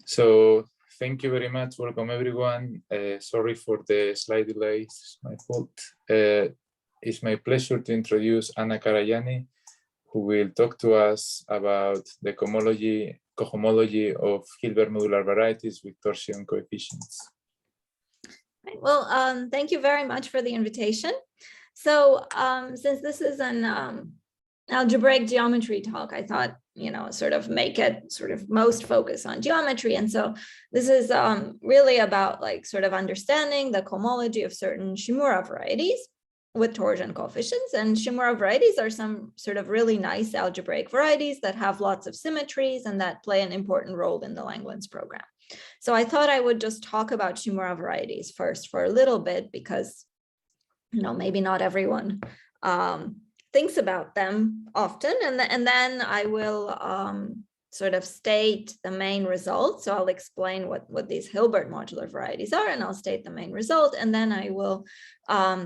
So thank you very much. Welcome everyone. Sorry for the slight delay. It's my fault. It's my pleasure to introduce Anna Caraiani, who will talk to us about the cohomology of Hilbert modular varieties with torsion coefficients. Well, thank you very much for the invitation. So since this is an algebraic geometry talk, I thought, sort of make it sort of most focus on geometry. And so this is really about sort of understanding the cohomology of certain Shimura varieties with torsion coefficients. And Shimura varieties are some sort of really nice algebraic varieties that have lots of symmetries and that play an important role in the Langland's program. So I thought I would just talk about Shimura varieties first for a little bit because, maybe not everyone thinks about them often, and then I will sort of state the main result. So I'll explain what these Hilbert modular varieties are, and I'll state the main result, and then I will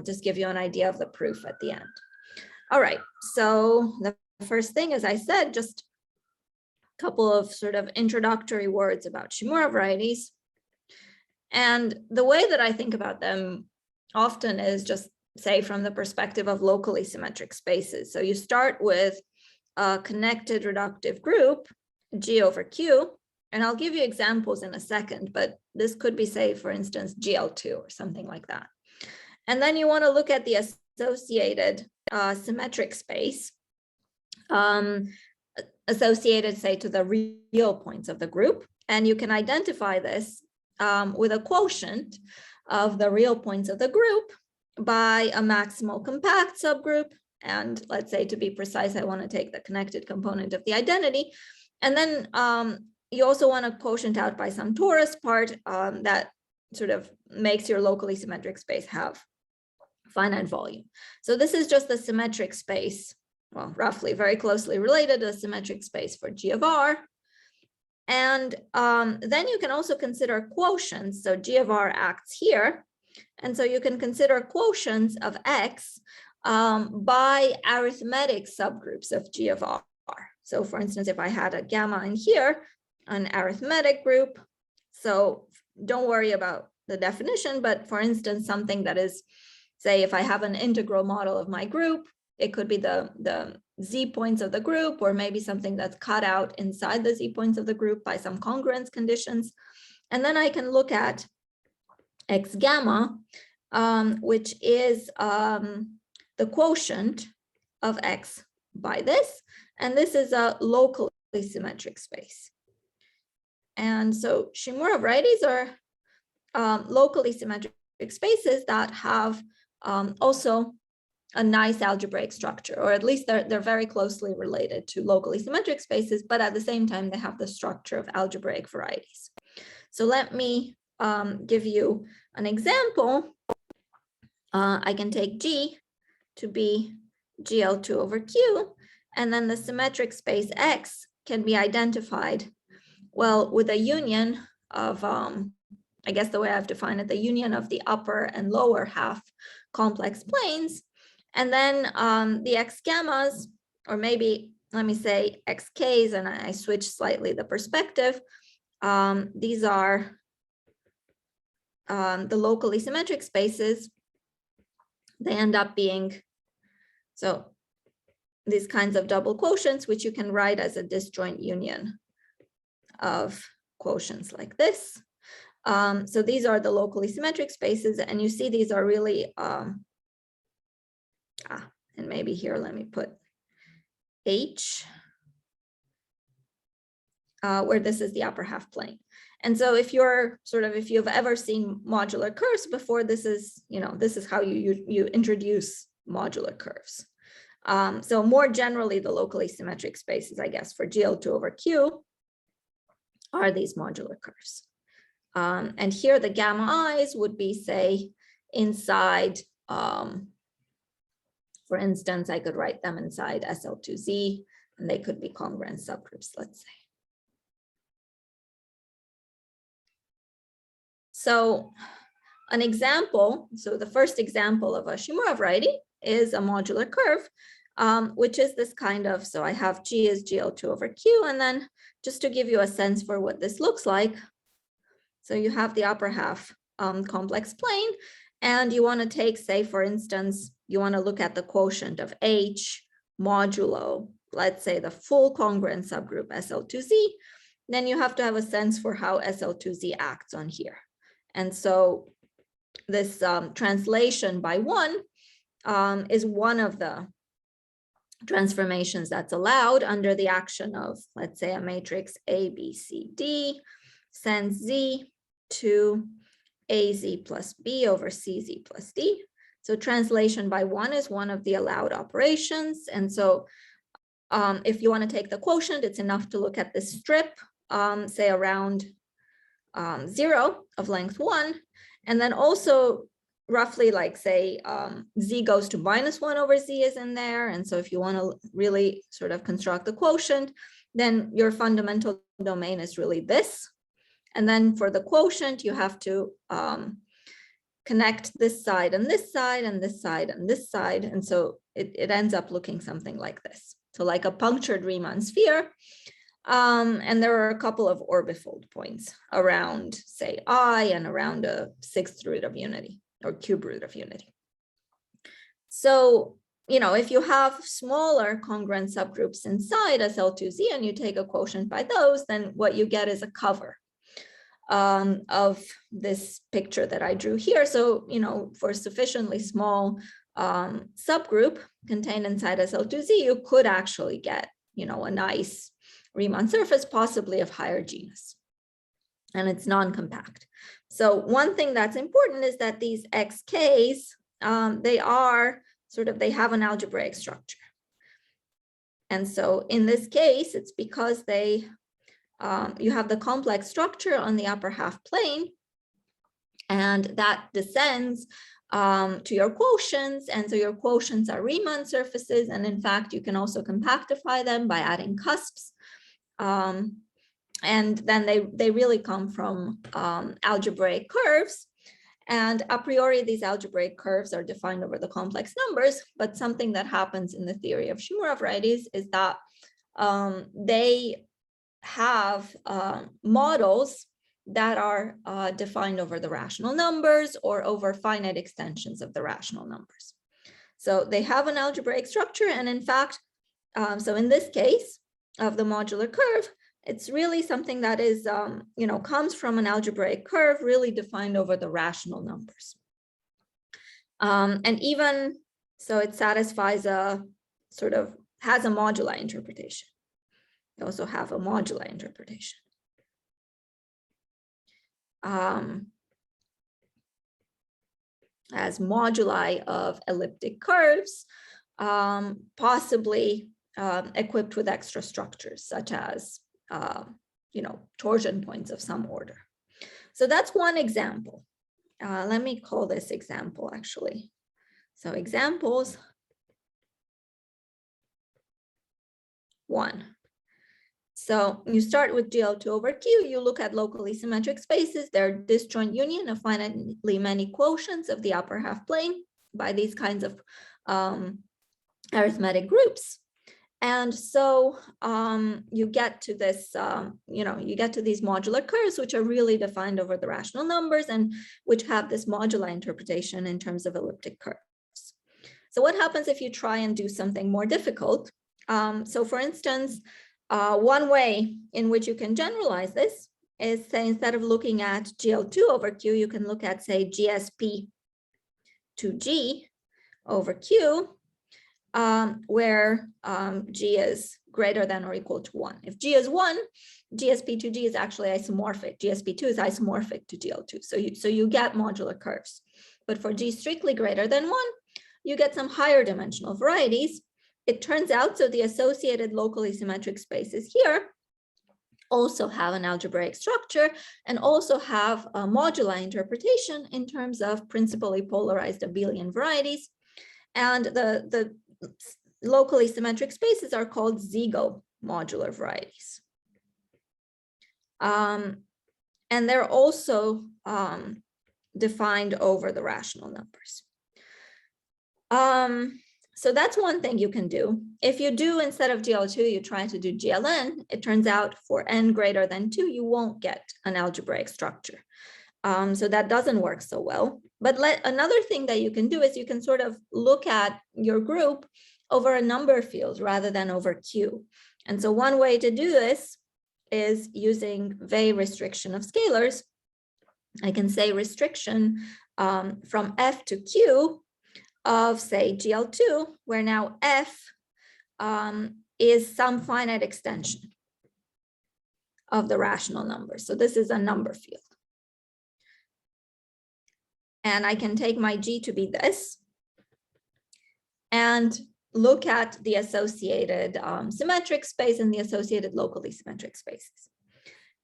just give you an idea of the proof at the end. All right, so the first thing, as I said, just a couple of sort of introductory words about Shimura varieties. And the way that I think about them often is just say from the perspective of locally symmetric spaces. So you start with a connected reductive group, G over Q, and I'll give you examples in a second, but this could be, say, for instance, GL2 or something like that. And then you want to look at the associated symmetric space associated, say, to the real points of the group. And you can identify this with a quotient of the real points of the group by a maximal compact subgroup. And let's say, to be precise, I want to take the connected component of the identity. And then you also want to quotient out by some torus part that sort of makes your locally symmetric space have finite volume. So this is just the symmetric space, well, roughly very closely related to the symmetric space for G of R. And then you can also consider quotients. So G of R acts here. And so you can consider quotients of X by arithmetic subgroups of G of R. So for instance, if I had a gamma in here, an arithmetic group, so don't worry about the definition, but for instance, something that is, say, if I have an integral model of my group, it could be the Z points of the group, or maybe something that's cut out inside the Z points of the group by some congruence conditions. And then I can look at X gamma, which is the quotient of X by this, and this is a locally symmetric space. And so Shimura varieties are locally symmetric spaces that have also a nice algebraic structure, or at least they're very closely related to locally symmetric spaces, but at the same time, they have the structure of algebraic varieties. So let me give you an example. I can take G to be GL2 over Q, and then the symmetric space X can be identified, well, with a union of, I guess the way I've defined it, the union of the upper and lower half complex planes. And then the X gammas, or maybe let me say XKs, and I switch slightly the perspective. These are the locally symmetric spaces. They end up being, so these kinds of double quotients, which you can write as a disjoint union of quotients like this. So these are the locally symmetric spaces, and you see these are really, and maybe here, let me put H, where this is the upper half plane. And so if you're if you've ever seen modular curves before, this is, this is how you introduce modular curves. So more generally, the locally symmetric spaces, I guess, for GL2 over Q are these modular curves. And here the gamma i's would be, say, inside, for instance, I could write them inside SL2Z, and they could be congruent subgroups, let's say. So an example, so the first example of a Shimura variety is a modular curve which is this kind of, so I have G is GL2 over Q, and then just to give you a sense for what this looks like, so you have the upper half complex plane, and you want to take, say, for instance, you want to look at the quotient of H modulo, let's say the full congruent subgroup SL2Z, then you have to have a sense for how SL2Z acts on here. And so this translation by one is one of the transformations that's allowed under the action of, let's say, a matrix A, B, C, D, sends Z to AZ plus B over CZ plus D. So translation by one is one of the allowed operations. And so if you want to take the quotient, it's enough to look at this strip, say around 0 of length 1, and then also roughly like say Z goes to -1 over Z is in there. And so if you want to really sort of construct the quotient, then your fundamental domain is really this. And then for the quotient, you have to connect this side and this side and this side and this side. And so it ends up looking something like this. So like a punctured Riemann sphere. And there are a couple of orbifold points around, say, I and around a 6th root of unity or cube root of unity. So, you know, if you have smaller congruent subgroups inside SL2Z and you take a quotient by those, then what you get is a cover of this picture that I drew here. So, you know, for sufficiently small subgroup contained inside SL2Z, you could actually get, you know, a nice Riemann surface, possibly of higher genus, and it's non-compact. So one thing that's important is that these XKs, they have an algebraic structure. And so in this case, it's because they, you have the complex structure on the upper half plane, and that descends to your quotients. And so your quotients are Riemann surfaces. And in fact, you can also compactify them by adding cusps. And then they really come from algebraic curves. And a priori, these algebraic curves are defined over the complex numbers. But something that happens in the theory of Shimura varieties is that they have models that are defined over the rational numbers or over finite extensions of the rational numbers. So they have an algebraic structure. And in fact, so in this case of the modular curve, it's really something that is, you know, comes from an algebraic curve really defined over the rational numbers. And even so, it satisfies a sort of, has a moduli interpretation. You also have a moduli interpretation. As moduli of elliptic curves, possibly equipped with extra structures such as, you know, torsion points of some order. So that's one example. Let me call this example actually. So examples 1. So you start with GL2 over Q, you look at locally symmetric spaces, they're disjoint union of finitely many quotients of the upper half plane by these kinds of arithmetic groups. And so you get to this, you know, you get to these modular curves, which are really defined over the rational numbers and which have this moduli interpretation in terms of elliptic curves. So what happens if you try and do something more difficult? So for instance, one way in which you can generalize this is, say, instead of looking at GL2 over Q, you can look at, say, GSP to G over Q, where G is greater than or equal to 1. If G is 1, GSP to G is actually isomorphic. GSP2 is isomorphic to GL2. So you get modular curves. But for G strictly greater than 1, you get some higher dimensional varieties. It turns out, so the associated locally symmetric spaces here also have an algebraic structure and also have a moduli interpretation in terms of principally polarized abelian varieties. And the locally symmetric spaces are called zygomodular varieties. And they're also defined over the rational numbers. So that's one thing you can do. If you do, instead of GL2, you try to do GLN, it turns out for n greater than 2, you won't get an algebraic structure. So that doesn't work so well. But another thing that you can do is you can sort of look at your group over a number field rather than over Q. And so one way to do this is using Weil restriction of scalars. I can say restriction from F to Q of, say, GL2, where now F is some finite extension of the rational number. So this is a number field. And I can take my G to be this and look at the associated symmetric space and the associated locally symmetric spaces.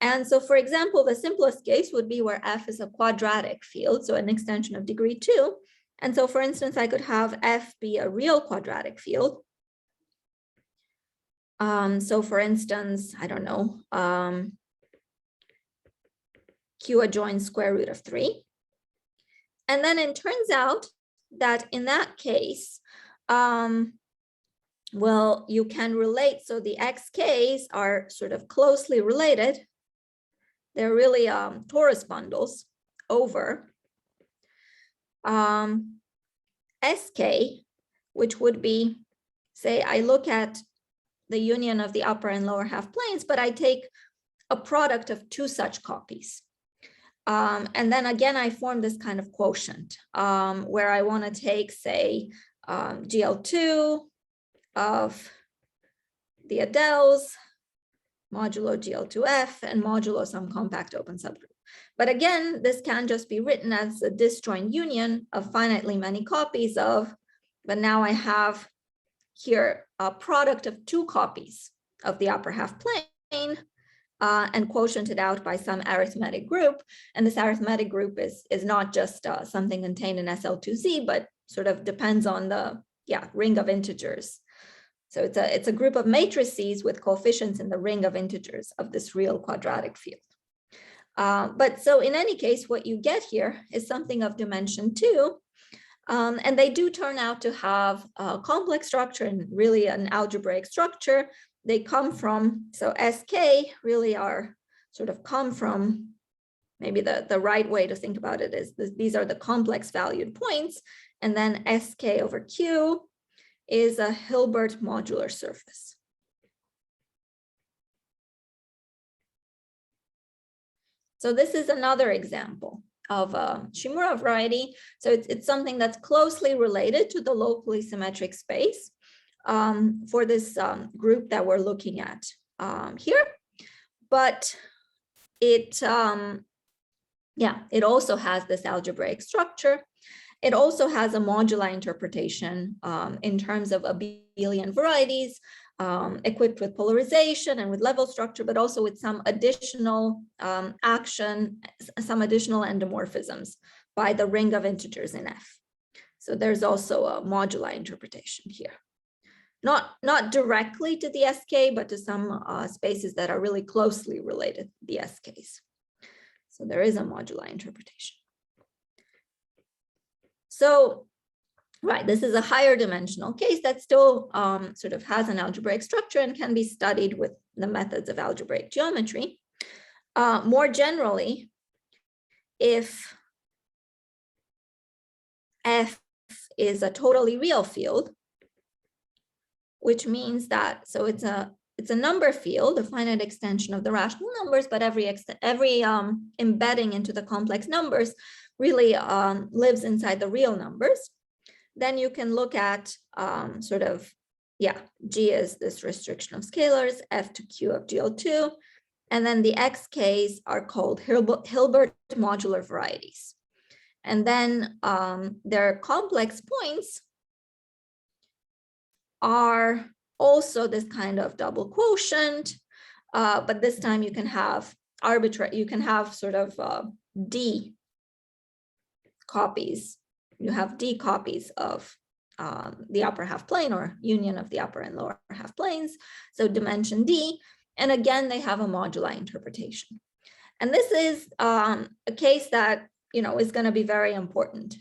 And so, for example, the simplest case would be where F is a quadratic field, so an extension of degree 2. And so, for instance, I could have F be a real quadratic field. So, for instance, I don't know, Q adjoins square root of 3. And then it turns out that in that case, well, you can relate. So the XKs are sort of closely related. They're really torus bundles over SK, which would be, say, I look at the union of the upper and lower half planes, but I take a product of 2 such copies. And then again, I form this kind of quotient where I want to take, say, GL2 of the Adels, modulo GL2F, and modulo some compact open subgroup. But again, this can just be written as a disjoint union of finitely many copies of, but now I have here a product of 2 copies of the upper half plane and quotiented out by some arithmetic group. And this arithmetic group is not just something contained in SL2Z, but sort of depends on the ring of integers. So it's a group of matrices with coefficients in the ring of integers of this real quadratic field. But so in any case, what you get here is something of dimension 2. And they do turn out to have a complex structure and really an algebraic structure. They come from, so SK really are sort of come from, maybe the right way to think about it is these are the complex valued points. And then SK over Q is a Hilbert modular surface. So this is another example of a Shimura variety. So it's something that's closely related to the locally symmetric space for this group that we're looking at here. But it also has this algebraic structure. It also has a moduli interpretation in terms of abelian varieties equipped with polarization and with level structure, but also with some additional action, some additional endomorphisms by the ring of integers in F. So there's also a moduli interpretation here. Not directly to the SK, but to some spaces that are really closely related to the SKs. So there is a moduli interpretation. So, right, this is a higher dimensional case that still sort of has an algebraic structure and can be studied with the methods of algebraic geometry. More generally, if F is a totally real field, which means that, so it's a number field, a finite extension of the rational numbers, but every embedding into the complex numbers really lives inside the real numbers. Then you can look at G is this restriction of scalars, F to Q of GL2, and then the XKs are called Hilbert modular varieties. And then their complex points are also this kind of double quotient, but this time you can have sort of D copies. You have D copies of the upper half plane or union of the upper and lower half planes. So dimension D, and again, they have a moduli interpretation. And this is a case that, is going to be very important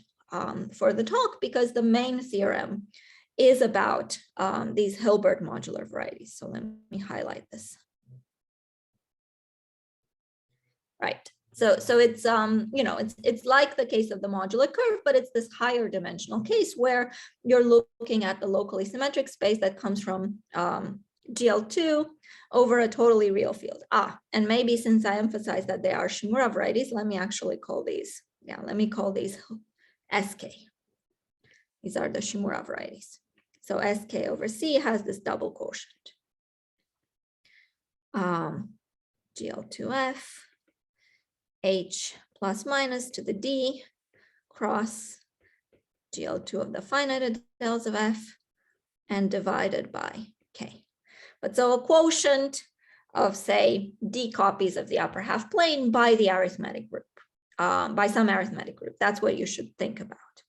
for the talk, because the main theorem is about these Hilbert modular varieties. So let me highlight this. Right. So it's it's like the case of the modular curve, but it's this higher dimensional case where you're looking at the locally symmetric space that comes from GL2 over a totally real field. And maybe since I emphasized that they are Shimura varieties, let me actually call these. Let me call these SK. These are the Shimura varieties. So SK over C has this double quotient. GL2F. H plus minus to the D cross GL2 of the finite deltas of F and divided by K. But so a quotient of, say, D copies of the upper half plane by the arithmetic group, by some arithmetic group. That's what you should think about.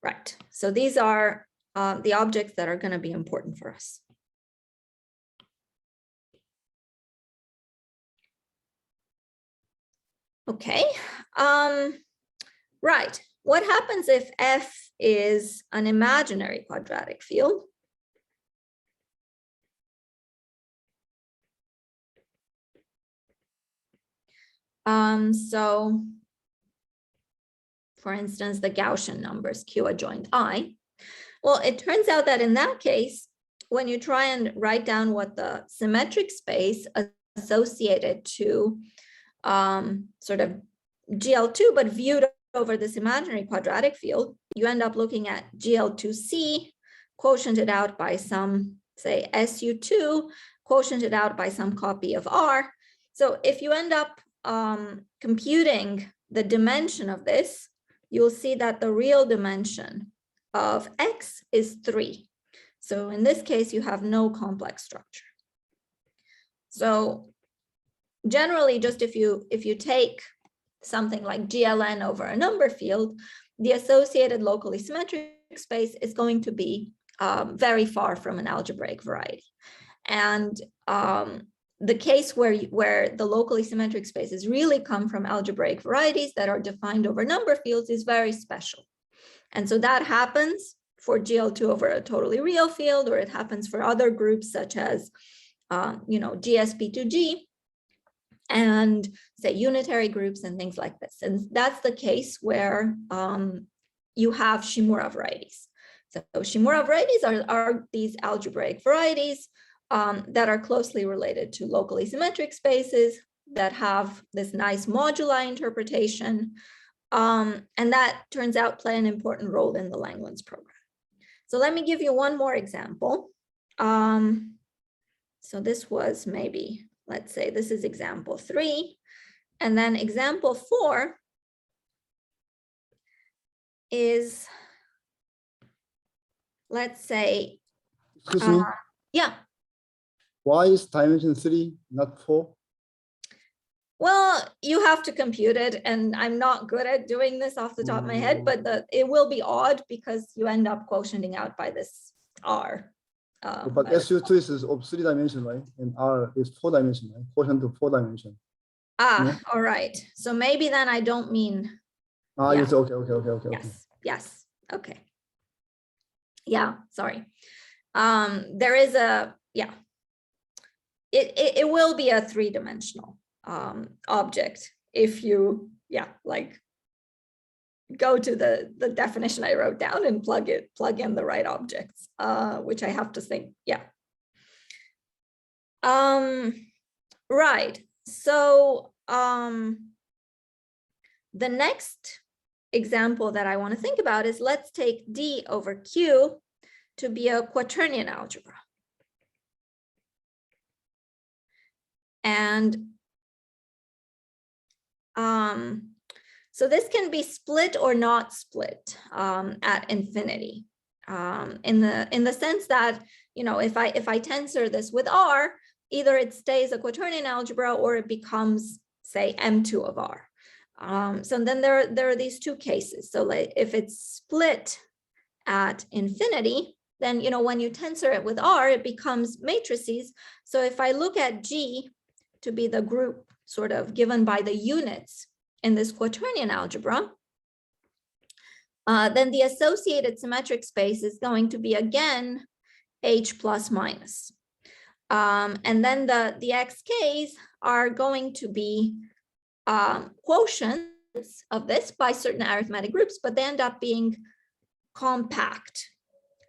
Right. So these are the objects that are going to be important for us. Okay, right. What happens if F is an imaginary quadratic field? So, for instance, the Gaussian numbers Q adjoint I. Well, it turns out that in that case, when you try and write down what the symmetric space associated to sort of GL2, but viewed over this imaginary quadratic field, you end up looking at GL2C quotiented out by some, say, SU2, quotiented out by some copy of R. So if you end up computing the dimension of this, you'll see that the real dimension of X is 3. So in this case, you have no complex structure. So generally, just if you take something like GLN over a number field, the associated locally symmetric space is going to be very far from an algebraic variety. And the case where the locally symmetric spaces really come from algebraic varieties that are defined over number fields is very special. And so that happens for GL2 over a totally real field, or it happens for other groups such as GSP2G, and say unitary groups and things like this. And that's the case where you have Shimura varieties. So Shimura varieties are these algebraic varieties that are closely related to locally symmetric spaces that have this nice moduli interpretation. And that turns out play an important role in the Langland's program. So let me give you one more example. So this was maybe, let's say this is example 3, and then example 4 is, let's say, excuse me. Yeah. Why is dimension 3, not 4? Well, you have to compute it, and I'm not good at doing this off the top of my head, but it will be odd because you end up quotienting out by this R. But SU2 is of 3 dimension, right? And R is 4 dimension, right? Quotient to 4 dimension. No? All right. So maybe then I don't mean. Yeah. Yes, okay. Yes. Okay. Yeah. Sorry. There is a It will be a 3-dimensional object if you go to the definition I wrote down and plug in the right objects, which I have to think. Right. So the next example that I want to think about is, let's take D over Q to be a quaternion algebra. And so this can be split or not split at infinity, in the sense that, if I tensor this with R, either it stays a quaternion algebra or it becomes, say, M2 of R. So then there are these two cases. So like if it's split at infinity, then when you tensor it with R, it becomes matrices. So if I look at G to be the group sort of given by the units in this quaternion algebra, then the associated symmetric space is going to be again H plus minus. And then the XKs are going to be quotients of this by certain arithmetic groups, but they end up being compact.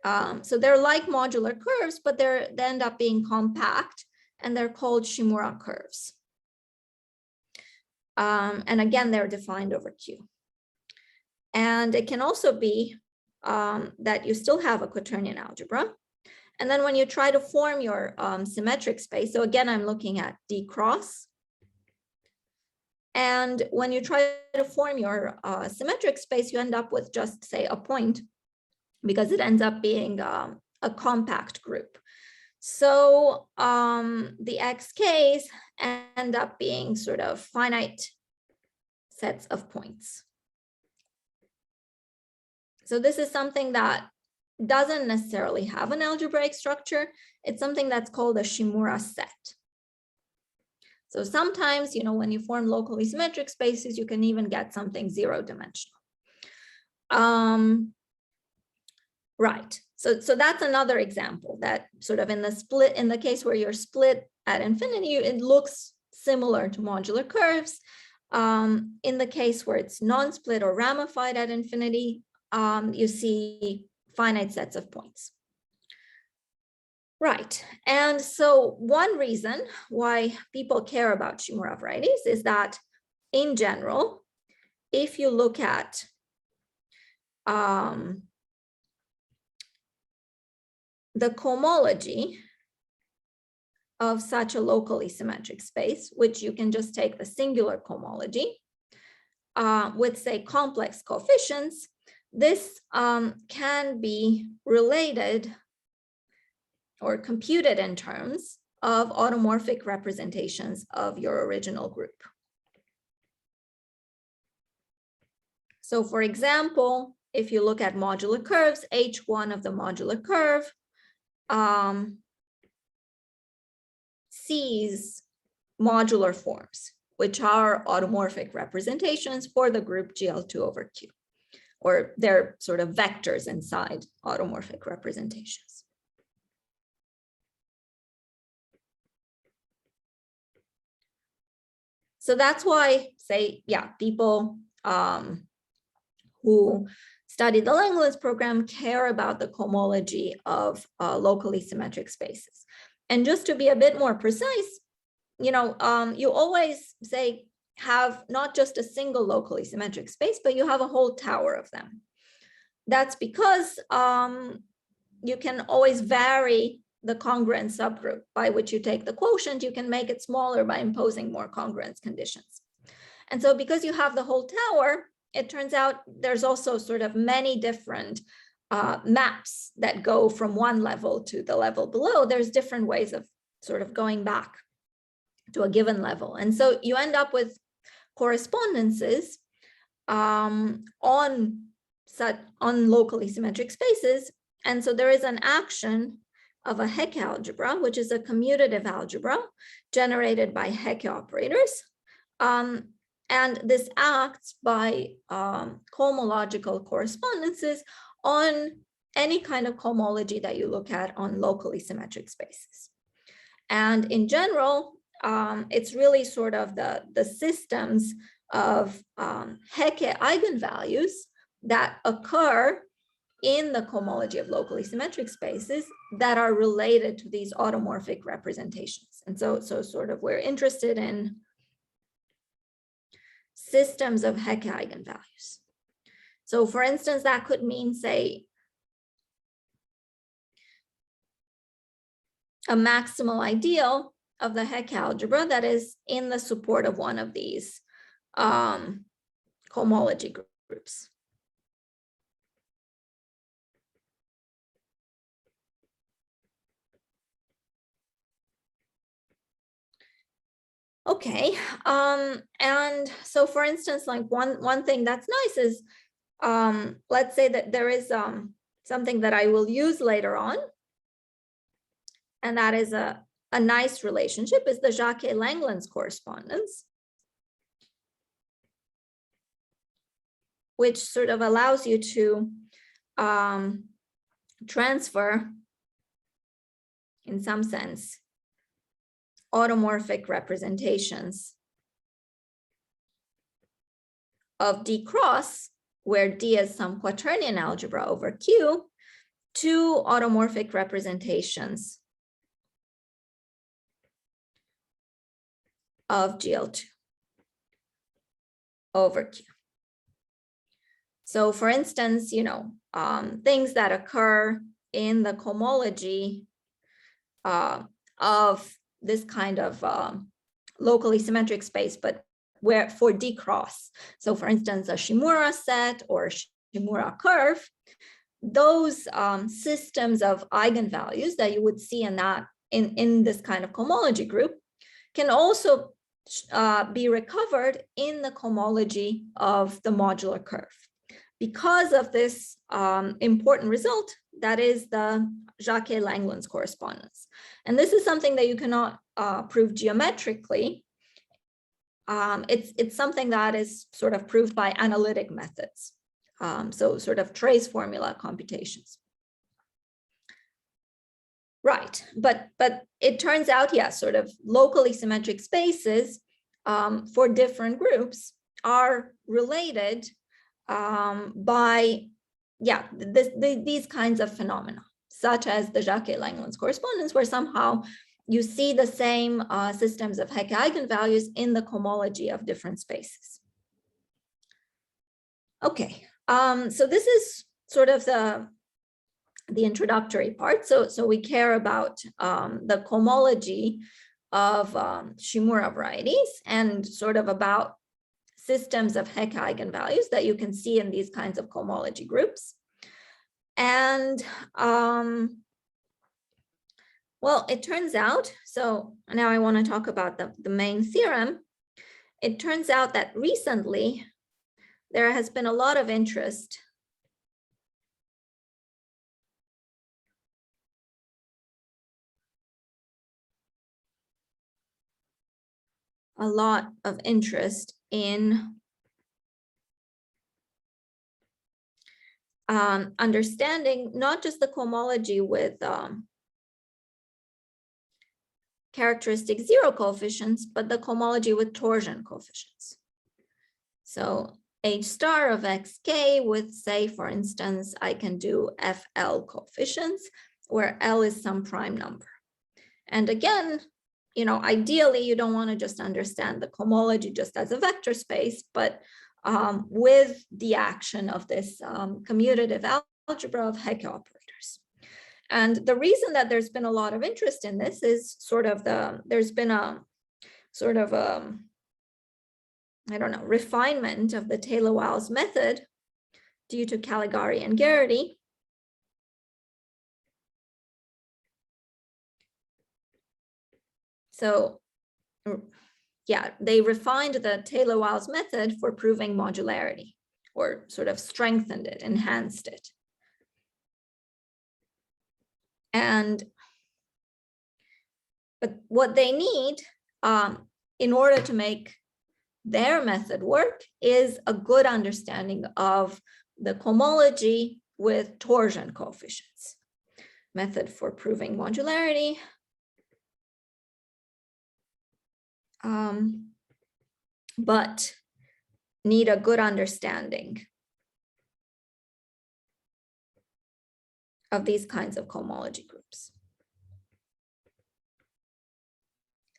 So they're like modular curves, but they end up being compact, and they're called Shimura curves. And again, they're defined over Q. And it can also be that you still have a quaternion algebra. And then when you try to form your symmetric space, so again, I'm looking at D cross. And when you try to form your symmetric space, you end up with just, say, a point, because it ends up being a compact group. So the XKs end up being sort of finite sets of points. So this is something that doesn't necessarily have an algebraic structure. It's something that's called a Shimura set. So sometimes, you know, when you form locally symmetric spaces, you can even get something zero-dimensional. Right. So that's another example that sort of in the case where you're split at infinity, it looks similar to modular curves. In the case where it's non-split or ramified at infinity, you see finite sets of points. Right. And so one reason why people care about Shimura varieties is that in general, if you look at the cohomology of such a locally symmetric space, which you can just take the singular cohomology with, say, complex coefficients, this can be related or computed in terms of automorphic representations of your original group. So for example, if you look at modular curves, H1 of the modular curve sees modular forms, which are automorphic representations for the group GL2 over Q, or they're sort of vectors inside automorphic representations. So that's why, say, yeah, people who study the Langland program care about the cohomology of locally symmetric spaces. And just to be a bit more precise, you know, you always say have not just a single locally symmetric space, but you have a whole tower of them. That's because you can always vary the congruent subgroup by which you take the quotient. You can make it smaller by imposing more congruence conditions. And so because you have the whole tower, it turns out there's also sort of many different maps that go from one level to the level below. There's different ways of sort of going back to a given level. And so you end up with correspondences on locally symmetric spaces. And so there is an action of a Hecke algebra, which is a commutative algebra generated by Hecke operators. And this acts by cohomological correspondences on any kind of cohomology that you look at on locally symmetric spaces. And in general, it's really sort of the systems of Hecke eigenvalues that occur in the cohomology of locally symmetric spaces that are related to these automorphic representations. And so sort of we're interested in systems of Hecke eigenvalues. So for instance, that could mean, say, a maximal ideal of the Hecke algebra that is in the support of one of these cohomology groups. Okay, and so for instance, like one thing that's nice is, let's say that there is something that I will use later on, and that is a nice relationship, is the Jacques Langland's correspondence, which sort of allows you to transfer, in some sense, automorphic representations of D cross, where D is some quaternion algebra over Q, to automorphic representations of GL2 over Q. So for instance, things that occur in the cohomology of this kind of locally symmetric space, but where for D cross. So for instance, a Shimura set or Shimura curve, those systems of eigenvalues that you would see in this kind of cohomology group can also be recovered in the cohomology of the modular curve. Because of this important result, that is the Jacques-Langland's correspondence. And this is something that you cannot prove geometrically. It's something that is sort of proved by analytic methods. So sort of trace formula computations. Right, but it turns out, yes, sort of locally symmetric spaces for different groups are related by, these kinds of phenomena, such as the Jacques-Langland's correspondence, where somehow you see the same systems of Hecke eigenvalues in the cohomology of different spaces. Okay, so this is sort of the introductory part. So we care about the cohomology of Shimura varieties and sort of about systems of Hecke eigenvalues that you can see in these kinds of cohomology groups. And well, it turns out, so now I want to talk about the main theorem. It turns out that recently there has been a lot of interest in understanding not just the cohomology with characteristic zero coefficients, but the cohomology with torsion coefficients. So H star of xk with, say, for instance, I can do FL coefficients where L is some prime number. And again, ideally, you don't want to just understand the cohomology just as a vector space, but with the action of this commutative algebra of Hecke operators. And the reason that there's been a lot of interest in this is there's been a sort of refinement of the Taylor-Wiles method due to Caligari and Garrity. So they refined the Taylor-Wiles method for proving modularity, or sort of strengthened it, enhanced it. But what they need in order to make their method work is a good understanding of the cohomology with torsion coefficients. Method for proving modularity. But need a good understanding of these kinds of cohomology groups.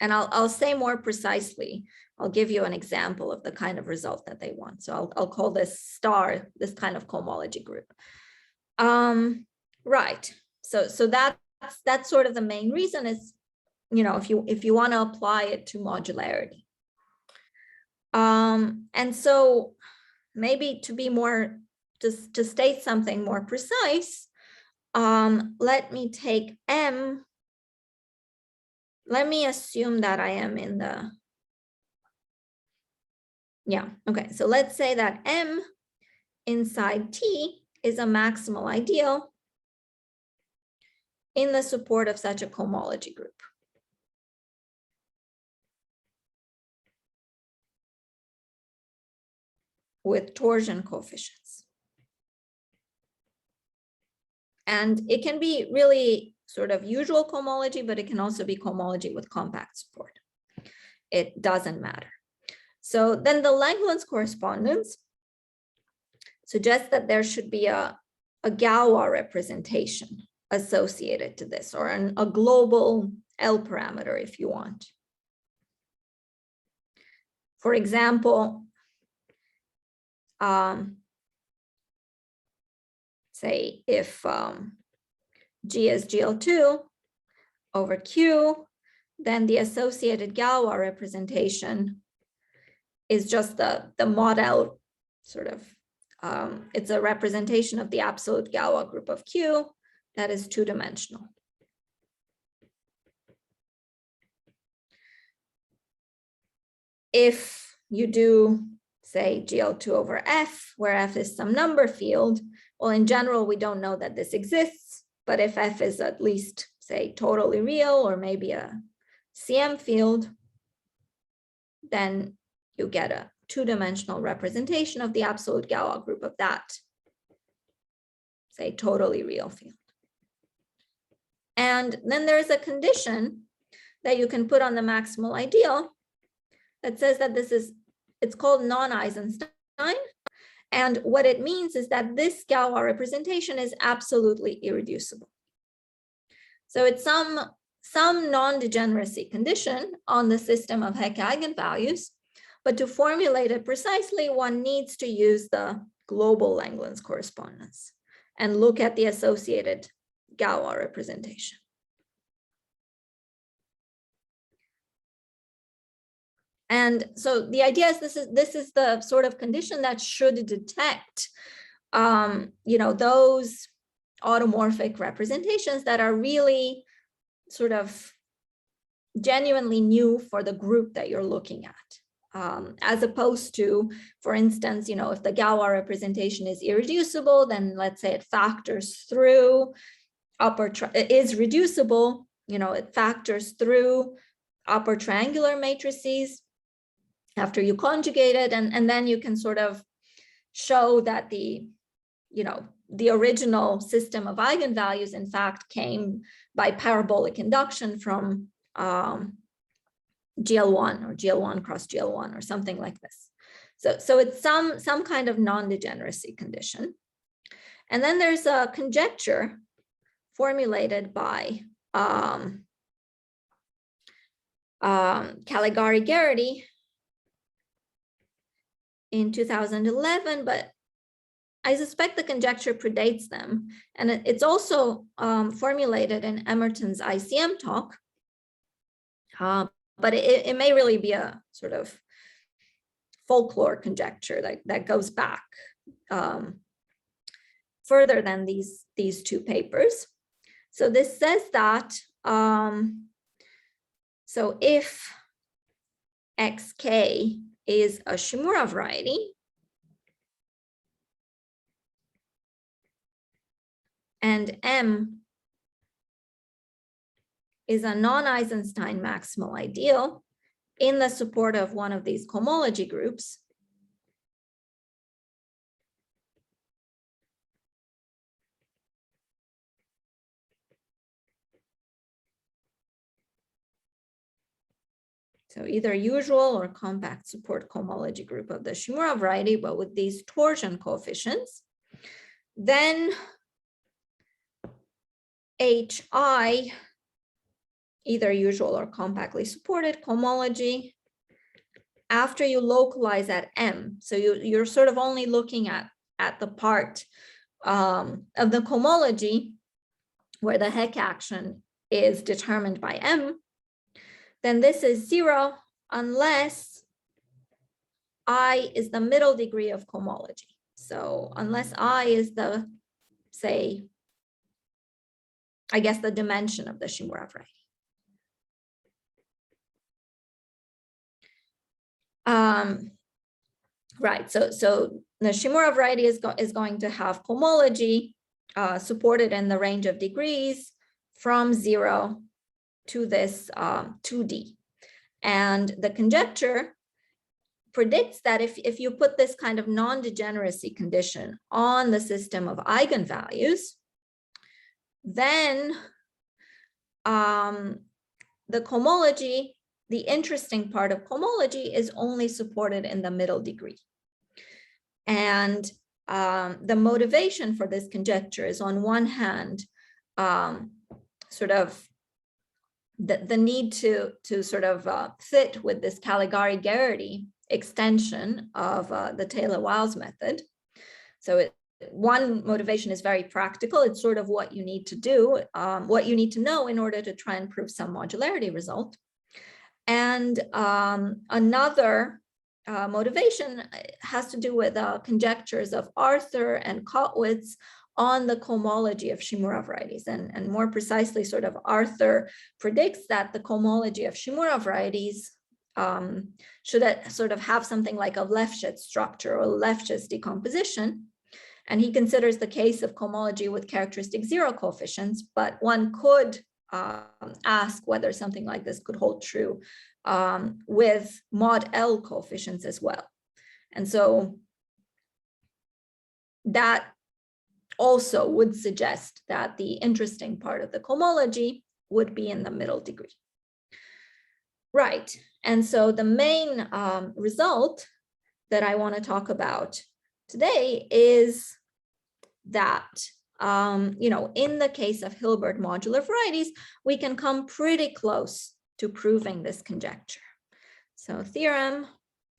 And I'll say more precisely, I'll give you an example of the kind of result that they want. So I'll call this star, this kind of cohomology group. Right, so that's sort of the main reason is, if you want to apply it to modularity. And so maybe to be more, to state something more precise, let me take M. Let me assume that I am in the, so let's say that M inside T is a maximal ideal in the support of such a cohomology group. with torsion coefficients. And it can be really sort of usual cohomology, but it can also be cohomology with compact support. It doesn't matter. So then the Langland's correspondence suggests that there should be a Galois representation associated to this, or a global L parameter if you want. For example, say if G is GL2 over Q, then the associated Galois representation is just the mod L sort of, it's a representation of the absolute Galois group of Q that is two-dimensional. If you do, say, GL2 over F, where F is some number field, well, in general, we don't know that this exists, but if F is at least, say, totally real, or maybe a CM field, then you get a two-dimensional representation of the absolute Galois group of that, say, totally real field. And then there's a condition that you can put on the maximal ideal that says that this is, it's called non-Eisenstein. And what it means is that this Galois representation is absolutely irreducible. So it's some non-degeneracy condition on the system of Hecke eigenvalues, but to formulate it precisely, one needs to use the global Langland's correspondence and look at the associated Galois representation. And so the idea is this is the sort of condition that should detect, those automorphic representations that are really sort of genuinely new for the group that you're looking at, as opposed to, for instance, if the Galois representation is irreducible, then let's say it factors through is reducible, it factors through upper triangular matrices after you conjugate it, and then you can sort of show that the original system of eigenvalues in fact came by parabolic induction from GL1 or GL1 cross GL1 or something like this. So it's some kind of non-degeneracy condition. And then there's a conjecture formulated by Caligari-Garrity in 2011, but I suspect the conjecture predates them. And it's also formulated in Emerton's ICM talk, but it may really be a sort of folklore conjecture that goes back further than these two papers. So this says that, so if xk is a Shimura variety, and M is a non-Eisenstein maximal ideal in the support of one of these cohomology groups, so either usual or compact support cohomology group of the Shimura variety, but with these torsion coefficients, then HI, either usual or compactly supported cohomology, after you localize at M. So you're sort of only looking at the part of the cohomology where the Hecke action is determined by M, then this is 0 unless I is the middle degree of cohomology. So unless I is the, say, I guess the dimension of the Shimura variety. Right, so the Shimura variety is going to have cohomology supported in the range of degrees from 0 to this 2D. And the conjecture predicts that if you put this kind of non-degeneracy condition on the system of eigenvalues, then the cohomology, the interesting part of cohomology, is only supported in the middle degree. And the motivation for this conjecture is, on one hand, sort of the need to sort of fit with this Caligari-Garrity extension of the Taylor-Wiles method. So one motivation is very practical. It's sort of what you need to do, what you need to know in order to try and prove some modularity result. And another motivation has to do with conjectures of Arthur and Kottwitz on the cohomology of Shimura varieties. And more precisely, sort of Arthur predicts that the cohomology of Shimura varieties should sort of have something like a Lefschetz structure or Lefschetz decomposition. And he considers the case of cohomology with characteristic zero coefficients, but one could ask whether something like this could hold true with mod L coefficients as well. And so that also would suggest that the interesting part of the cohomology would be in the middle degree. Right, and so the main result that I want to talk about today is that, you know, in the case of Hilbert modular varieties, we can come pretty close to proving this conjecture. So theorem,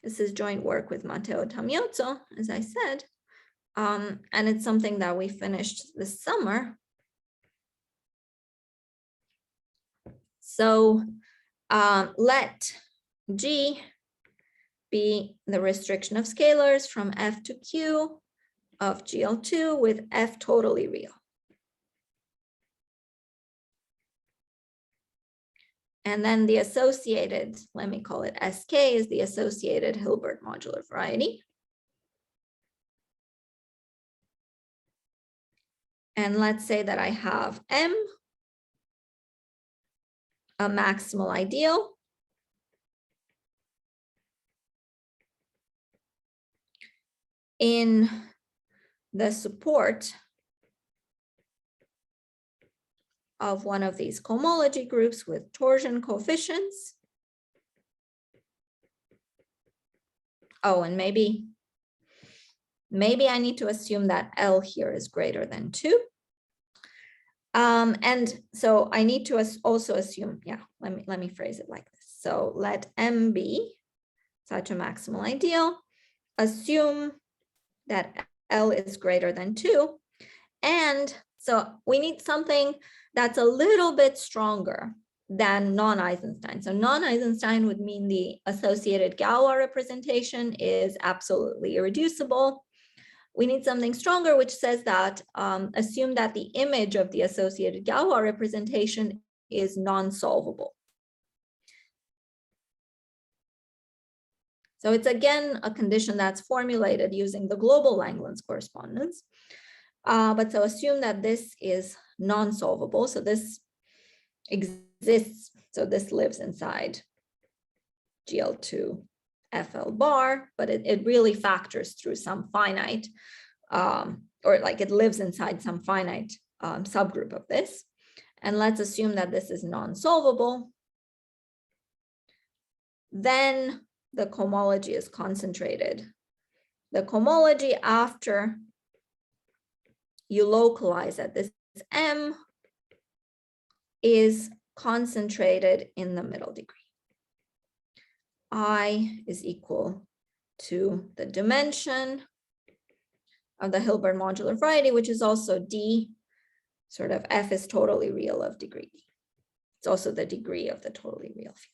this is joint work with Matteo Tamiozzo, as I said, and it's something that we finished this summer. So let G be the restriction of scalars from F to Q of GL2 with F totally real. And then the associated, let me call it SK, is the associated Hilbert modular variety. And let's say that I have M, a maximal ideal, in the support of one of these cohomology groups with torsion coefficients. Oh, and maybe I need to assume that L here is greater than 2. And so I need to also assume, yeah, let me phrase it like this. So let M be such a maximal ideal, assume that L is greater than 2. And so we need something that's a little bit stronger than non-Eisenstein. So non-Eisenstein would mean the associated Galois representation is absolutely irreducible. We need something stronger, which says that assume that the image of the associated Galois representation is non-solvable. So it's again a condition that's formulated using the global Langland's correspondence. But so assume that this is non-solvable. So this exists. So this lives inside GL2 FL bar, but it really factors through some finite, or like it lives inside some finite subgroup of this. And let's assume that this is non-solvable. Then the cohomology is concentrated. The cohomology after you localize at this M is concentrated in the middle degree. I is equal to the dimension of the Hilbert modular variety, which is also D, sort of F is totally real of degree D. It's also the degree of the totally real field.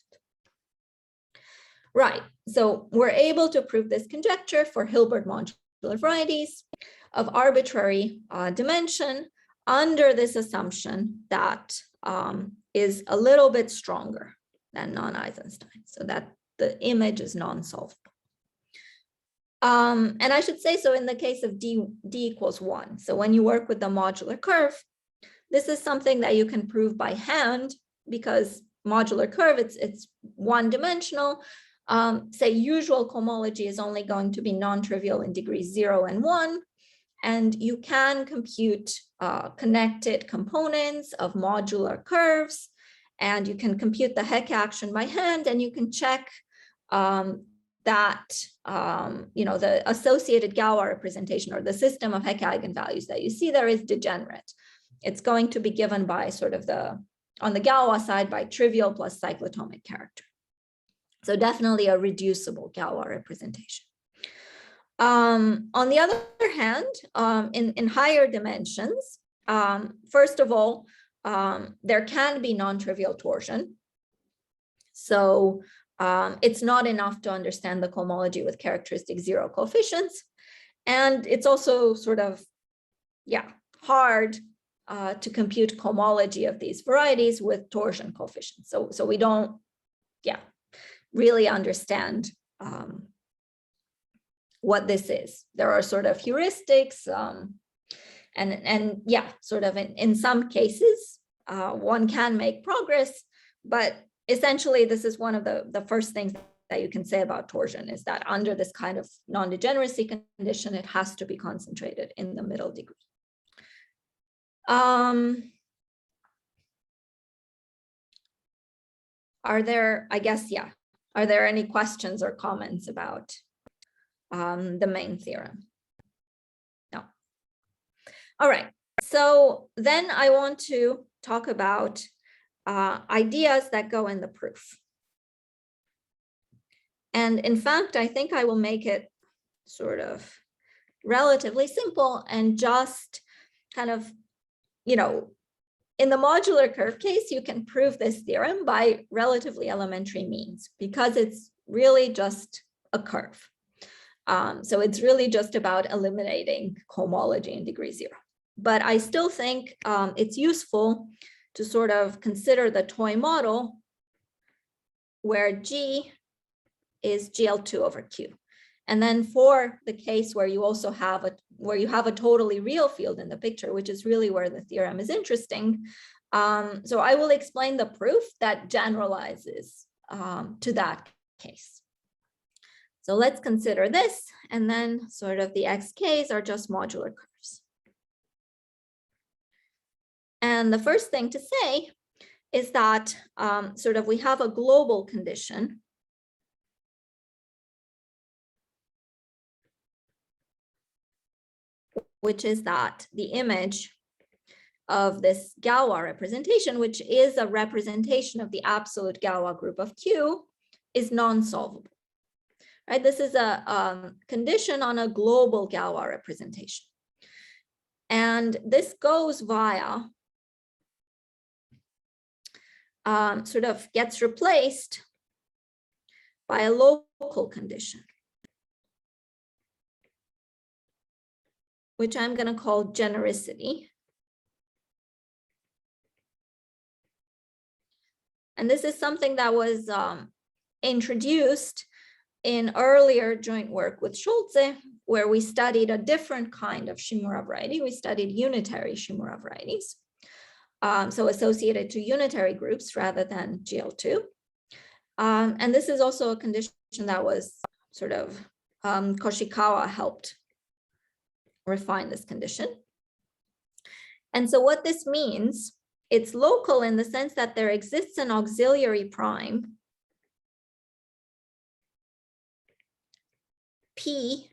Right, so we're able to prove this conjecture for Hilbert modular varieties of arbitrary dimension under this assumption that is a little bit stronger than non-Eisenstein, so that the image is non-solvable. And I should say, so in the case of D equals 1, so when you work with the modular curve, this is something that you can prove by hand because modular curve, it's one dimensional. say usual cohomology is only going to be non-trivial in degrees 0 and 1, and you can compute connected components of modular curves, and you can compute the Hecke action by hand, and you can check that the associated Galois representation or the system of Hecke eigenvalues that you see there is degenerate. It's going to be given by sort of on the Galois side by trivial plus cyclotomic character. So definitely a reducible Galois representation. On the other hand, in higher dimensions, first of all, there can be non-trivial torsion. So it's not enough to understand the cohomology with characteristic 0 coefficients. And it's also sort of, hard to compute cohomology of these varieties with torsion coefficients. So we don't, really understand what this is. There are sort of heuristics, and sort of in some cases, one can make progress, but essentially this is one of the first things that you can say about torsion is that under this kind of non-degeneracy condition, it has to be concentrated in the middle degree. Are there, are there any questions or comments about the main theorem? No. All right, so then I want to talk about ideas that go in the proof. And in fact, I think I will make it sort of relatively simple and just kind of, in the modular curve case, you can prove this theorem by relatively elementary means because it's really just a curve. So it's really just about eliminating cohomology in degree 0. But I still think it's useful to sort of consider the toy model where G is GL2 over Q. And then for the case where you also have a totally real field in the picture, which is really where the theorem is interesting. So I will explain the proof that generalizes to that case. So let's consider this, and then sort of the XKs are just modular curves. And the first thing to say is that sort of we have a global condition which is that the image of this Galois representation, which is a representation of the absolute Galois group of Q, is non-solvable. Right? This is a condition on a global Galois representation. And this goes via, sort of gets replaced by a local condition, which I'm going to call genericity. And this is something that was introduced in earlier joint work with Schulze, where we studied a different kind of Shimura variety. We studied unitary Shimura varieties, so associated to unitary groups rather than GL2. And this is also a condition that was sort of, Koshikawa helped refine this condition. And so what this means, it's local in the sense that there exists an auxiliary prime P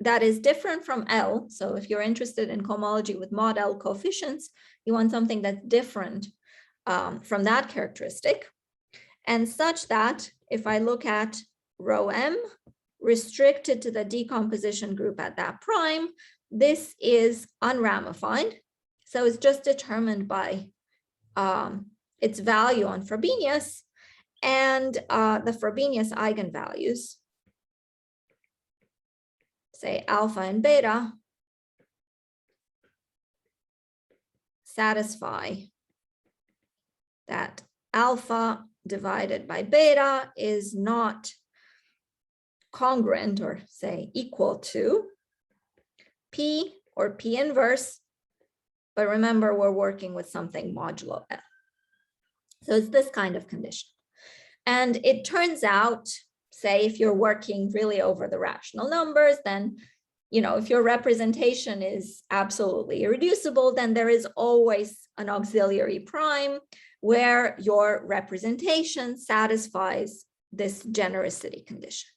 that is different from L. So if you're interested in cohomology with mod L coefficients, you want something that's different from that characteristic. And such that if I look at rho M restricted to the decomposition group at that prime, this is unramified. So it's just determined by its value on Frobenius and the Frobenius eigenvalues, say alpha and beta, satisfy that alpha divided by beta is not congruent or say equal to P or P inverse. But remember, we're working with something modulo L. So it's this kind of condition. And it turns out say if you're working really over the rational numbers, then, you know, if your representation is absolutely irreducible, then there is always an auxiliary prime where your representation satisfies this genericity condition.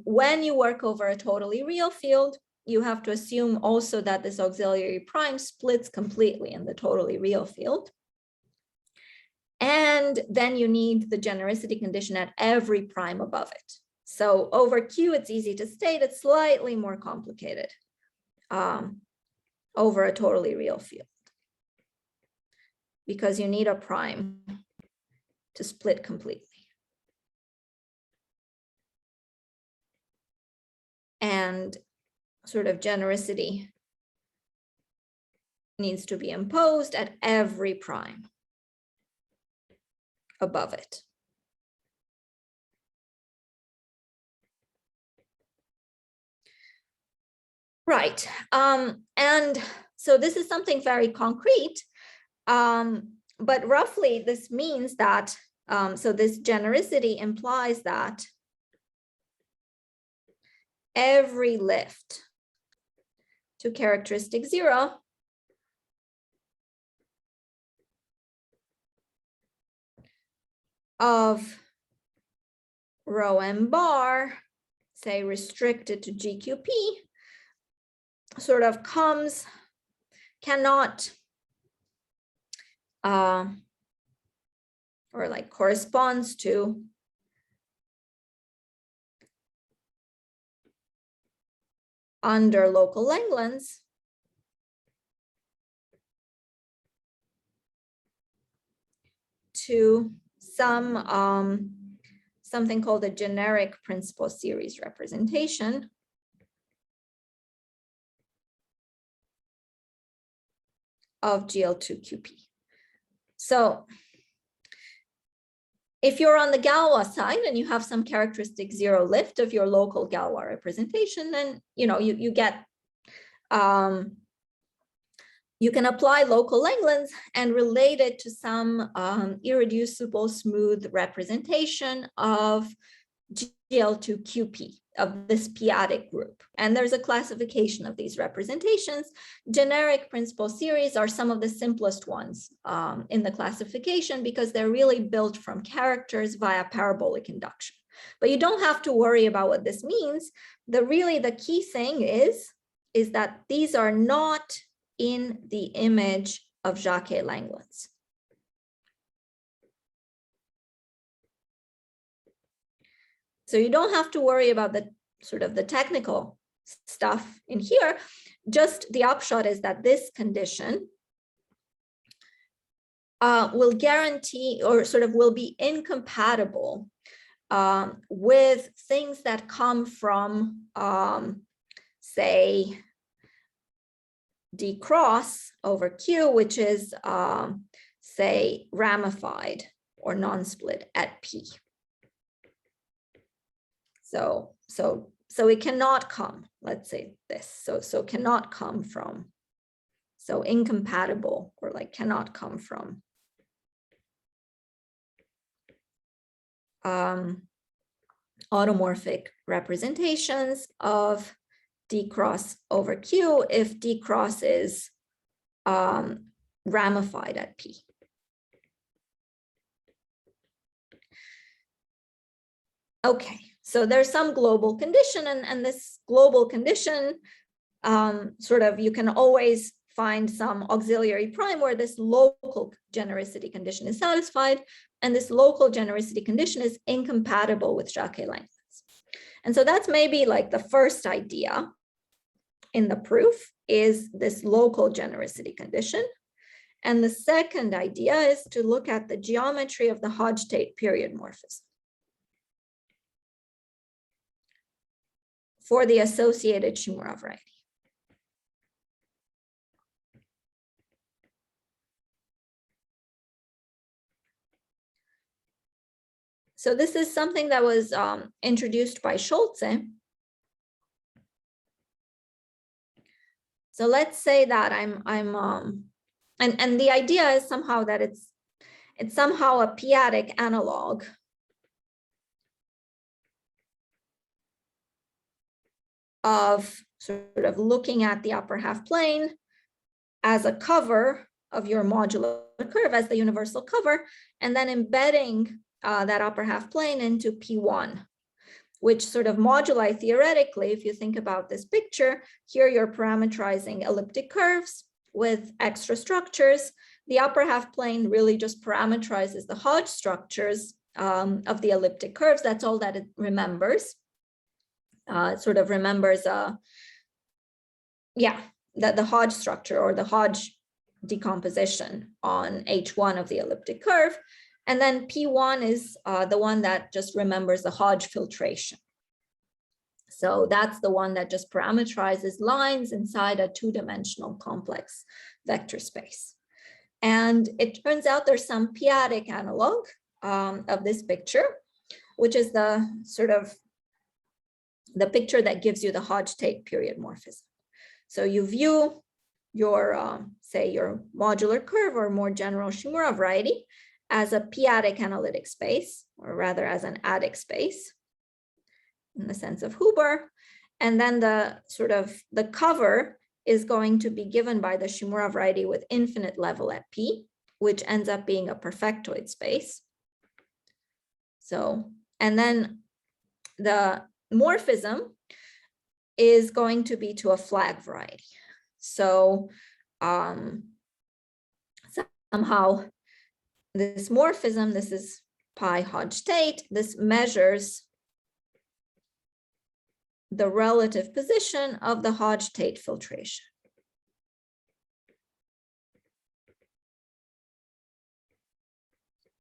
When you work over a totally real field, you have to assume also that this auxiliary prime splits completely in the totally real field. And then you need the genericity condition at every prime above it. So over Q, it's easy to state, it's slightly more complicated over a totally real field, because you need a prime to split completely. And sort of genericity needs to be imposed at every prime above it. Right, and so this is something very concrete, but roughly this means that, so this genericity implies that every lift to characteristic 0 of rho m bar, say restricted to GQP, sort of cannot, or like corresponds to under local Langlands to some something called a generic principal series representation of GL2QP. So if you're on the Galois side and you have some characteristic 0 lift of your local Galois representation, then you know you get you can apply local Langlands and relate it to some irreducible smooth representation of GL2QP, of this p-adic group. And there's a classification of these representations. Generic principal series are some of the simplest ones in the classification because they're really built from characters via parabolic induction. But you don't have to worry about what this means. The key thing is that these are not in the image of Jacques Langlands. So you don't have to worry about the sort of the technical stuff in here. Just the upshot is that this condition will guarantee, or sort of will be incompatible with things that come from, say, D cross over Q, which is, say, ramified or non-split at P. So it cannot come, let's say this, so cannot come from, so incompatible, or like cannot come from automorphic representations of D cross over Q if D cross is ramified at P. Okay. So there's some global condition, and this global condition, sort of, you can always find some auxiliary prime where this local genericity condition is satisfied, and this local genericity condition is incompatible with Jacques Langlands. And so that's maybe like the first idea in the proof is this local genericity condition. And the second idea is to look at the geometry of the Hodge-Tate period morphism for the associated Shimura variety. So this is something that was introduced by Scholze. So let's say that and the idea is somehow that it's somehow a p-adic analog of sort of looking at the upper half plane as a cover of your modular curve, as the universal cover, and then embedding that upper half plane into P1, which sort of moduli theoretically, if you think about this picture, here you're parameterizing elliptic curves with extra structures. The upper half plane really just parameterizes the Hodge structures of the elliptic curves. That's all that it remembers. It sort of remembers, the Hodge structure or the Hodge decomposition on H1 of the elliptic curve. And then P1 is the one that just remembers the Hodge filtration. So that's the one that just parameterizes lines inside a two-dimensional complex vector space. And it turns out there's some p-adic analog of this picture, which is the sort of the picture that gives you the Hodge-Tate period morphism. So you view your, say, your modular curve or more general Shimura variety as a p-adic analytic space, or rather as an adic space in the sense of Huber. And then the sort of the cover is going to be given by the Shimura variety with infinite level at P, which ends up being a perfectoid space. So, and then the morphism is going to be to a flag variety. So somehow this morphism, this is pi Hodge-Tate, this measures the relative position of the Hodge-Tate filtration.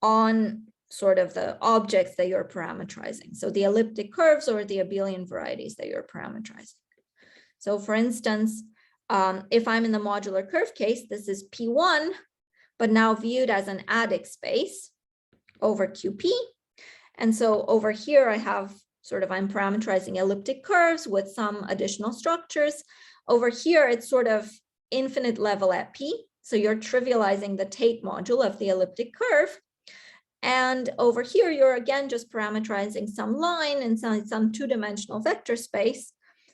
On sort of the objects that you're parameterizing. So the elliptic curves or the abelian varieties that you're parameterizing. So for instance, if I'm in the modular curve case, this is P1, but now viewed as an adic space over QP. And so over here I have sort of, I'm parameterizing elliptic curves with some additional structures. Over here, it's sort of infinite level at P. So you're trivializing the Tate module of the elliptic curve. And over here, you're again just parameterizing some line and some two-dimensional vector space.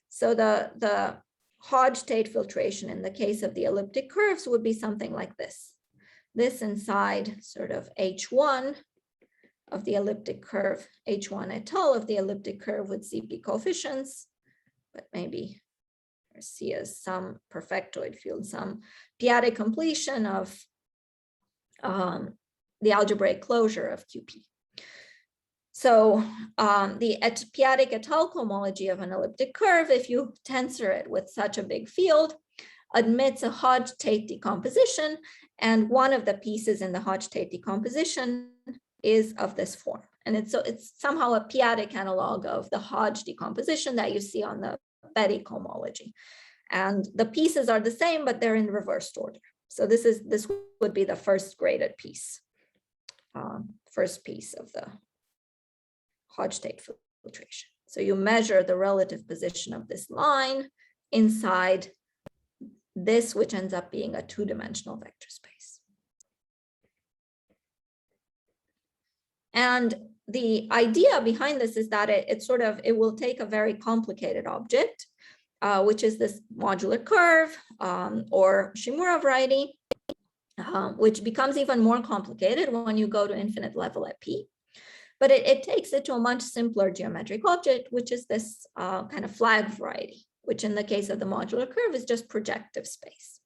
So the Hodge-Tate filtration in the case of the elliptic curves would be something like this. This inside sort of H1 of the elliptic curve, H1 et al. Of the elliptic curve with CP coefficients, but maybe C as some perfectoid field, some p-adic completion of the algebraic closure of QP. So the p-adic et al. Cohomology of an elliptic curve, if you tensor it with such a big field, admits a Hodge-Tate decomposition, and one of the pieces in the Hodge-Tate decomposition is of this form. And it's somehow a p-adic analog of the Hodge decomposition that you see on the Betty cohomology. And the pieces are the same, but they're in reversed order. So this would be the first graded piece, first piece of the Hodge-Tate filtration. So you measure the relative position of this line inside this, which ends up being a two-dimensional vector space. And the idea behind this is that it will take a very complicated object, which is this modular curve or Shimura variety, which becomes even more complicated when you go to infinite level at P. But it takes it to a much simpler geometric object, which is this kind of flag variety, which in the case of the modular curve is just projective space.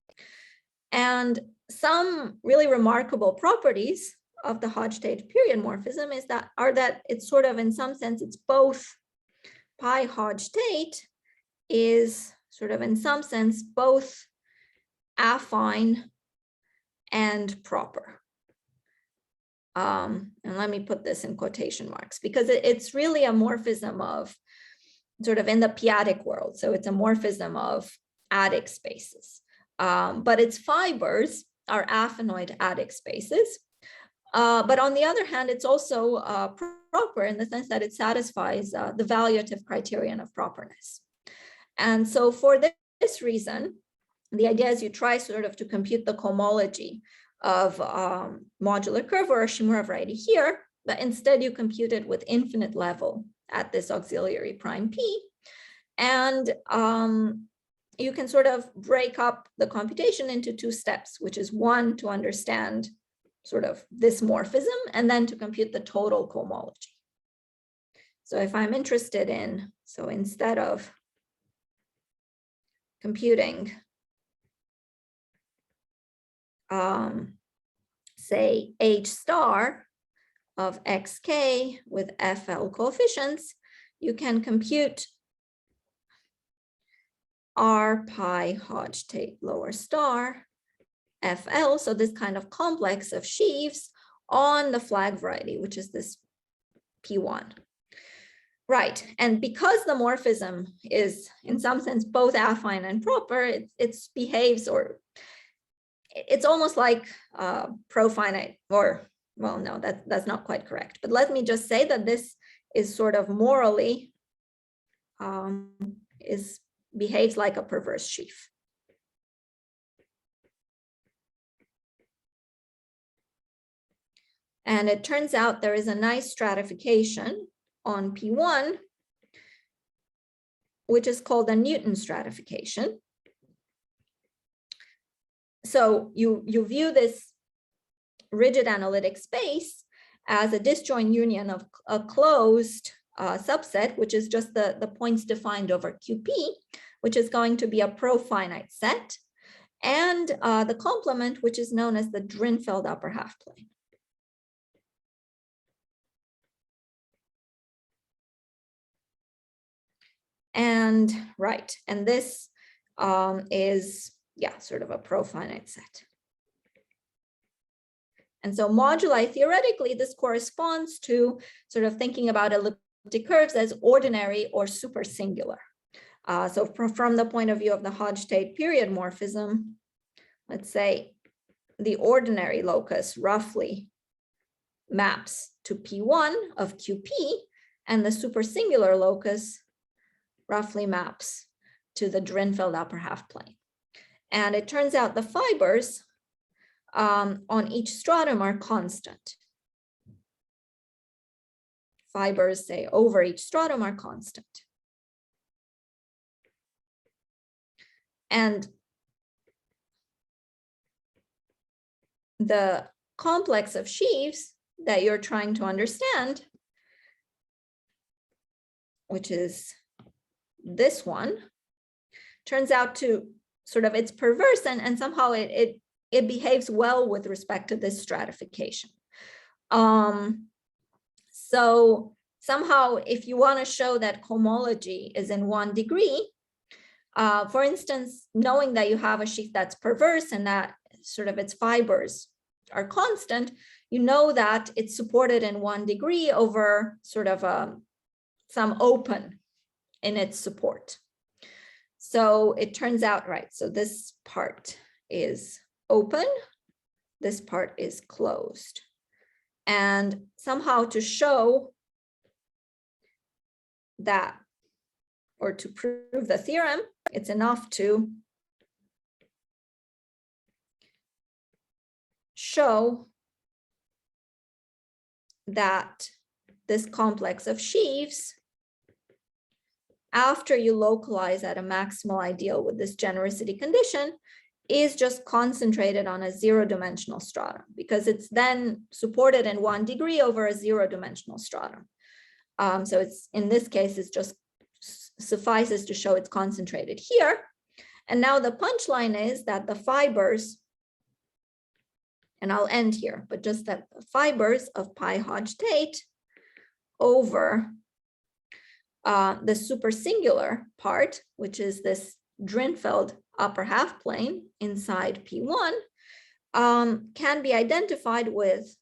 And some really remarkable properties of the Hodge-Tate period morphism are that it's sort of, in some sense, it's both pi Hodge-Tate is sort of, in some sense, both affine and proper. And let me put this in quotation marks, because it's really a morphism of sort of in the p-adic world. So it's a morphism of adic spaces, but its fibers are affinoid adic spaces. But on the other hand, it's also proper in the sense that it satisfies the valuative criterion of properness. And so for this reason, the idea is you try sort of to compute the cohomology of modular curve or a Shimura variety here, but instead you compute it with infinite level at this auxiliary prime P. And you can sort of break up the computation into two steps, which is one, to understand sort of this morphism, and then to compute the total cohomology. So if I'm interested in, so instead of computing, say, H star of xk with FL coefficients, you can compute R pi Hodge-Tate lower star FL, so this kind of complex of sheaves on the flag variety, which is this P1. Right, and because the morphism is in some sense both affine and proper, it behaves, or it's almost like profinite, or, well, no, that's not quite correct. But let me just say that this is sort of morally behaves like a perverse sheaf. And it turns out there is a nice stratification on P1, which is called a Newton stratification. So you view this rigid analytic space as a disjoint union of a closed subset, which is just the points defined over QP, which is going to be a profinite set, and the complement, which is known as the Drinfeld upper half plane. And right, and this is, yeah, sort of a profinite set. And so moduli, theoretically, this corresponds to sort of thinking about elliptic curves as ordinary or super singular. So from the point of view of the Hodge-Tate period morphism, let's say the ordinary locus roughly maps to P1 of QP, and the super singular locus roughly maps to the Drinfeld upper half plane. And it turns out the fibers on each stratum are constant. Fibers, say, over each stratum are constant. And the complex of sheaves that you're trying to understand, which is this one, turns out to sort of, it's perverse, and somehow it behaves well with respect to this stratification. So somehow, if you want to show that cohomology is in 1 degree, for instance, knowing that you have a sheaf that's perverse and that sort of its fibers are constant, you know that it's supported in 1 degree over sort of some open in its support. So it turns out, right, so this part is open, this part is closed. And somehow to show that, or to prove the theorem, it's enough to show that this complex of sheaves, after you localize at a maximal ideal with this genericity condition, is just concentrated on a 0-dimensional stratum, because it's then supported in 1 degree over a 0-dimensional stratum. So it's, in this case, it's just suffices to show it's concentrated here. And now the punchline is that the fibers, and I'll end here, but just that the fibers of pi Hodge-Tate over the supersingular part, which is this Drinfeld upper half plane inside P1, can be identified with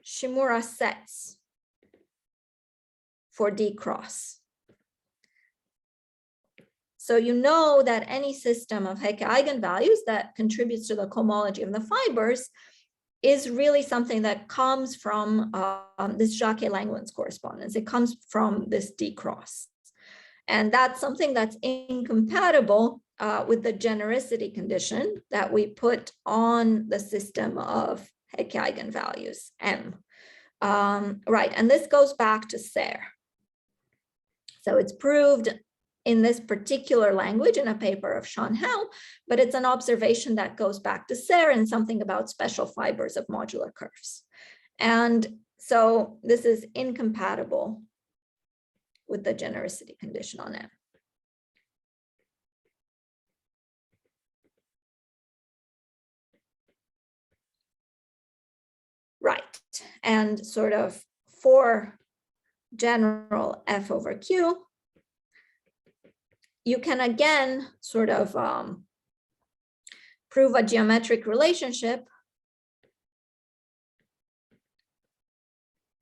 Shimura sets for D cross. So you know that any system of Hecke eigenvalues that contributes to the cohomology of the fibers is really something that comes from this Jacques Langland's correspondence. It comes from this D cross. And that's something that's incompatible with the genericity condition that we put on the system of Hecke eigenvalues M. Right, and this goes back to Serre. So it's proved in this particular language in a paper of Chanel, but it's an observation that goes back to Serre and something about special fibers of modular curves. And so this is incompatible with the genericity condition on M. Right, and sort of for general F over Q, you can again sort of prove a geometric relationship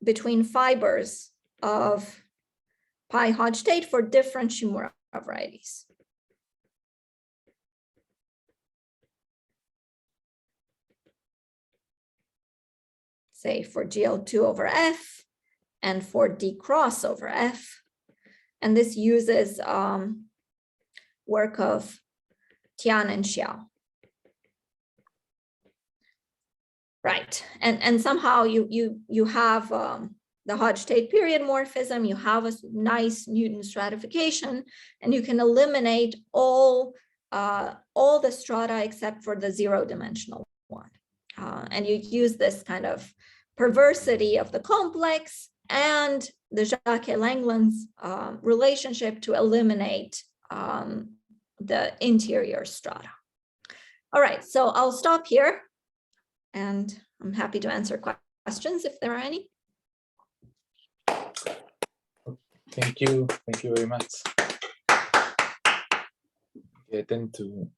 between fibers of pi Hodge state for different Shimura varieties. Say for GL2 over F and for D cross over F. And this uses work of Tian and Xiao. Right, and somehow you have the Hodge state period morphism, you have a nice Newton stratification, and you can eliminate all the strata except for the zero-dimensional one. And you use this kind of perversity of the complex and the Jacques Langland's relationship to eliminate the interior strata. All right, so I'll stop here, and I'm happy to answer questions if there are any. Thank you very much. I tend to